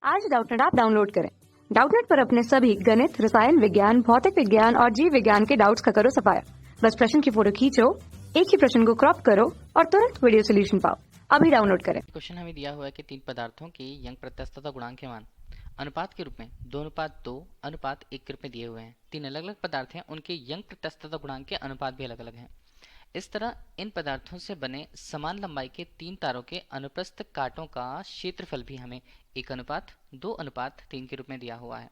आज Doubtnut app download करें। Doubtnut पर अपने सभी गणित, रसायन विज्ञान, भौतिक विज्ञान और जीव विज्ञान के डाउट्स का करो सफाया। बस प्रश्न की फोटो खींचो, एक ही प्रश्न को क्रॉप करो और तुरंत वीडियो सोल्यूशन पाओ। अभी डाउनलोड करें। क्वेश्चन हमें दिया हुआ है कि तीन पदार्थों की यंग प्रत्यस्तता गुणांक के मान अनुपात के रूप में 2:2:1 के रूप में दिए हुए हैं। तीन अलग अलग पदार्थ हैं, उनके यंग प्रत्यस्तता गुणांक के अनुपात भी अलग अलग हैं। इस तरह इन पदार्थों से बने समान लंबाई के तीन तारों के अनुप्रस्थ कांटों का क्षेत्रफल भी हमें 1:2:3 के रूप में दिया हुआ है।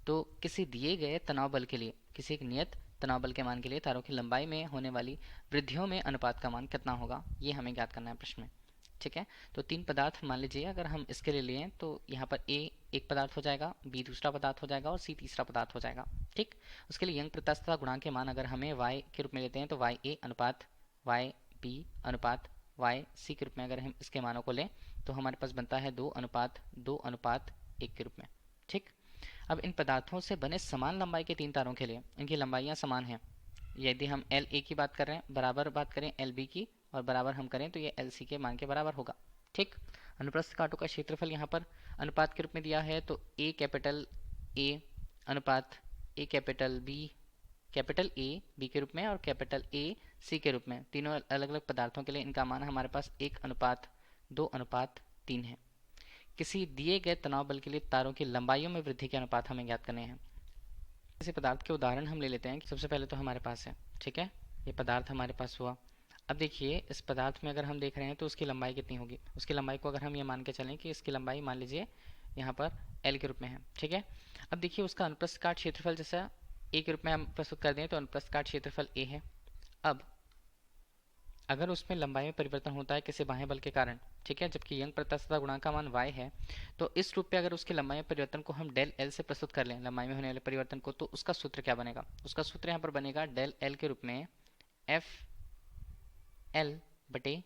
तो किसी दिए गए तनाव बल के लिए, किसी एक नियत तनाव बल के मान के लिए तारों की लंबाई में होने वाली वृद्धियों में अनुपात का मान कितना होगा, ये हमें ज्ञात करना है प्रश्न में। ठीक है, तो तीन पदार्थ मान लीजिए अगर हम इसके लिए लिए तो यहाँ पर ए एक पदार्थ हो जाएगा, बी दूसरा पदार्थ हो जाएगा और सी तीसरा पदार्थ हो जाएगा। ठीक, उसके लिए यंग प्रत्यस्तता गुणांक के मान अगर हमें वाई के रूप में लेते हैं तो वाई ए अनुपात वाई बी अनुपात वाई सी के रूप में अगर हम इसके मानों को लें तो हमारे पास बनता है 2:2:1 के रूप में। ठीक, अब इन पदार्थों से बने समान लंबाई के तीन तारों के लिए इनकी लंबाइयाँ समान हैं। यदि हम एल ए की बात कर रहे हैं, बराबर बात करें एल बी की और बराबर हम करें तो ये एल सी के मान के बराबर होगा। ठीक, अनुप्रस्थ कांटों का क्षेत्रफल यहाँ पर अनुपात के रूप में दिया है तो ए कैपिटल ए अनुपात ए कैपिटल ए बी के रूप में और कैपिटल ए सी के रूप में, तीनों अलग अलग पदार्थों के लिए इनका मान हमारे पास 1:2:3 है। किसी दिए गए तनाव बल के लिए तारों की लंबाइयों में वृद्धि के अनुपात हमें ज्ञात करने हैं। किसी पदार्थ के उदाहरण हम ले लेते हैं कि सबसे पहले तो हमारे पास है, ठीक है, ये पदार्थ हमारे पास हुआ। अब देखिए इस पदार्थ में अगर हम देख रहे हैं तो उसकी लंबाई कितनी होगी, उसकी लंबाई को अगर हम ये मान के चलें कि इसकी लंबाई मान लीजिए यहाँ पर एल के रूप में है। ठीक है, अब देखिए उसका अनुप्रस्थ काट क्षेत्रफल जैसा ए के रूप में हम प्रस्तुत कर दें तो अनुप्रस्थ काट क्षेत्रफल ए है। अब अगर उसमें लंबाई में परिवर्तन होता है किसी बाह्य बल के कारण, ठीक है, जबकि यंग प्रत्यस्तता गुणांक का मान y है, तो इस रूप पे अगर उसकी लंबाई में परिवर्तन को हम डेल एल से प्रस्तुत कर लें, लंबाई में होने वाले परिवर्तन को, तो उसका सूत्र क्या बनेगा, उसका सूत्र यहाँ पर बनेगा डेल एल के रूप में एफ एल बटे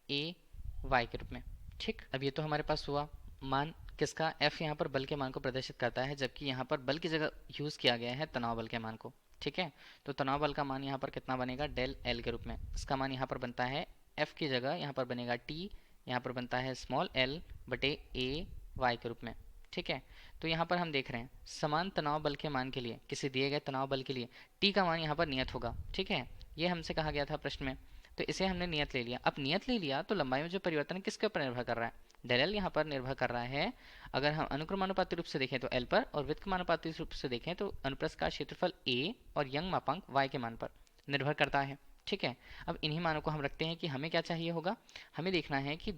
ए वाई के रूप में। ठीक, अब ये तो हमारे पास हुआ मान किसका, f यहाँ पर बल के मान को प्रदर्शित करता है, जबकि यहाँ पर बल की जगह यूज किया गया है तनाव बल के मान को। ठीक है, तो तनाव बल का मान यहाँ पर कितना बनेगा, डेल एल के रूप में। इसका मान यहाँ पर बनता है f की जगह यहाँ पर बनेगा t, यहाँ पर बनता है स्मॉल l बटे ए वाई के रूप में। ठीक है, तो यहाँ पर हम देख रहे हैं समान तनाव बल के मान के लिए, किसी दिए गए तनाव बल के लिए t का मान यहाँ पर नियत होगा। ठीक है, ये हमसे कहा गया था प्रश्न में, तो इसे हमने नियत ले लिया। अब नियत ले लिया तो लंबाई में जो परिवर्तन है किसके ऊपर निर्भर कर रहा है, डेल एल यहाँ पर निर्भर कर रहा है, अगर हम अनुक्रमानुपाती रूप से देखें तो एल पर और व्युत्क्रमानुपाती रूप से देखें तो अनुप्रस्थ का क्षेत्रफल ए और यंग मापांक वाई के मान पर निर्भर करता है। ठीक है, अब इन्हीं मानों को हम रखते हैं कि हमें क्या चाहिए होगा, हमें देखना है कि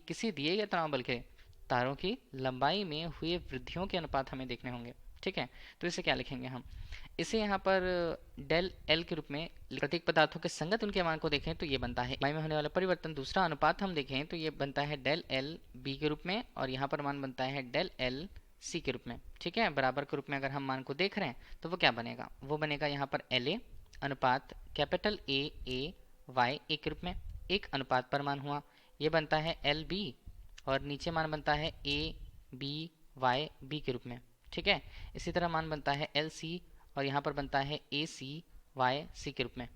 किसी दिए गए तनाव बल के तारों की लंबाई में हुए वृद्धियों के अनुपात हमें देखने होंगे। ठीक है, तो इसे क्या लिखेंगे हम, इसे यहाँ पर डेल एल के रूप में प्रत्येक पदार्थों के संगत उनके मान को देखें तो ये बनता है लंबाई में होने वाला परिवर्तन। दूसरा अनुपात हम देखें तो ये बनता है डेल एल बी के रूप में और यहाँ पर मान बनता है डेल एल सी के रूप में। ठीक है, बराबर के रूप में अगर हम मान को देख रहे हैं तो वो क्या बनेगा, वो बनेगा यहाँ पर एल ए अनुपात कैपिटल ए वाई ए के रूप में, एक अनुपात पर मान हुआ, ये बनता है एल बी और नीचे मान बनता है ए बी वाई बी के रूप में। ठीक है, इसी तरह मान बनता है एल सी और यहाँ पर बनता है ए सी वाई सी के रूप में।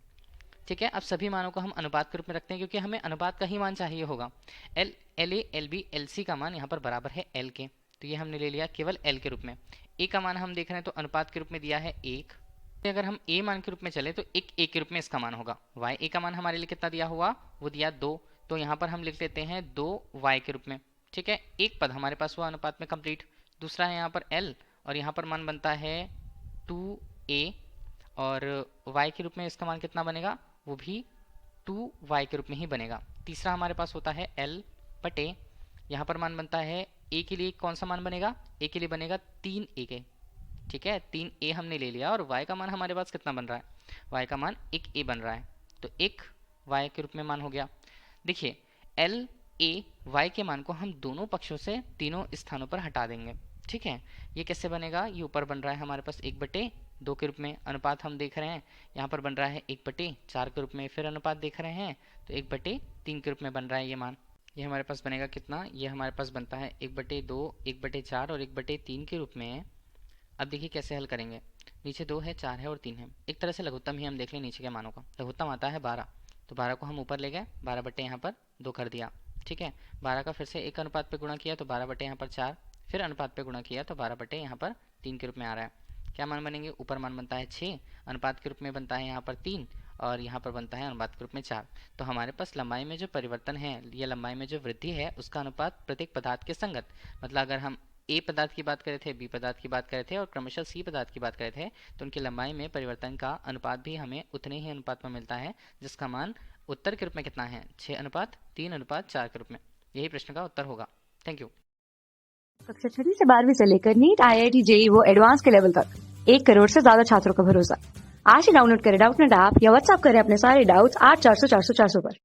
ठीक है, अब सभी मानों को हम अनुपात के रूप में रखते हैं क्योंकि हमें अनुपात का ही मान चाहिए होगा। L L A L B L C का मान यहाँ पर बराबर है एल के, तो ये हमने ले लिया केवल एल के रूप में। ए का मान हम देख रहे हैं तो अनुपात के रूप में दिया है एक, अगर हम ए मान के रूप में चले तो एक ए के रूप में इसका मान होगा। वाई ए का मान हमारे लिए कितना दिया हुआ, वो दिया 2, तो यहाँ पर हम लिख लेते हैं 2 वाई के रूप में। ठीक है, एक पद हमारे पास हुआ अनुपात में कंप्लीट। दूसरा है यहाँ पर एल और यहाँ पर मान बनता है 2a और y के रूप में इसका मान कितना बनेगा, वो भी 2y के रूप में ही बनेगा। तीसरा हमारे पास होता है l बटे, यहाँ पर मान बनता है a के लिए कौन सा मान बनेगा, a के लिए बनेगा 3a के। ठीक है, 3a हमने ले लिया और y का मान हमारे पास कितना बन रहा है, y का मान 1a बन रहा है, तो 1y के रूप में मान हो गया। देखिए l a y के मान को हम दोनों पक्षों से तीनों स्थानों पर हटा देंगे। ठीक है, ये कैसे बनेगा, ये ऊपर बन रहा है हमारे पास 1/2 के रूप में, अनुपात हम देख रहे हैं यहाँ पर बन रहा है 1/4 के रूप में, फिर अनुपात देख रहे हैं तो 1/3 के रूप में बन रहा है ये मान। ये हमारे पास बनेगा कितना, ये हमारे पास बनता है 1/2 1/4 और 1/3 के रूप में। अब देखिए कैसे हल करेंगे, नीचे 2 है 4 है और 3 है, एक तरह से लघुत्तम ही हम देख लें नीचे के मानों का। लघुत्तम आता है 12, तो 12 को हम ऊपर ले गए, 12 बटे यहाँ पर 2 कर दिया। ठीक है, 12 का फिर से एक अनुपात पे गुणा किया तो 12 बटे यहाँ पर 4, फिर अनुपात पे गुणा किया तो 12 बटे यहाँ पर 3 के रूप में आ रहा है। क्या मान बनेंगे? ऊपर मान बनता है 6, अनुपात के रूप में बनता है यहाँ पर 3 और यहाँ पर बनता है अनुपात के रूप में 4। तो हमारे पास लंबाई में जो परिवर्तन है या लंबाई में जो वृद्धि है उसका अनुपात प्रत्येक पदार्थ के संगत, मतलब अगर हम ए पदार्थ की बात करे थे, बी पदार्थ की बात करे थे और क्रमशः सी पदार्थ की बात करे थे, तो उनकी लंबाई में परिवर्तन का अनुपात भी हमें उतने ही अनुपात में मिलता है, जिसका मान उत्तर के रूप में कितना है? 6:3:4 के रूप में। यही प्रश्न का उत्तर होगा। Thank you. कक्षा 6वीं से 12वीं से लेकर नीट, IIT, JEE वो एडवांस के लेवल तक 1 करोड़ से ज्यादा छात्रों का भरोसा। आज ही डाउनलोड करें डाउटनेट ऐप या व्हाट्सएप करें अपने सारे डाउट्स 8400 400 400 पर।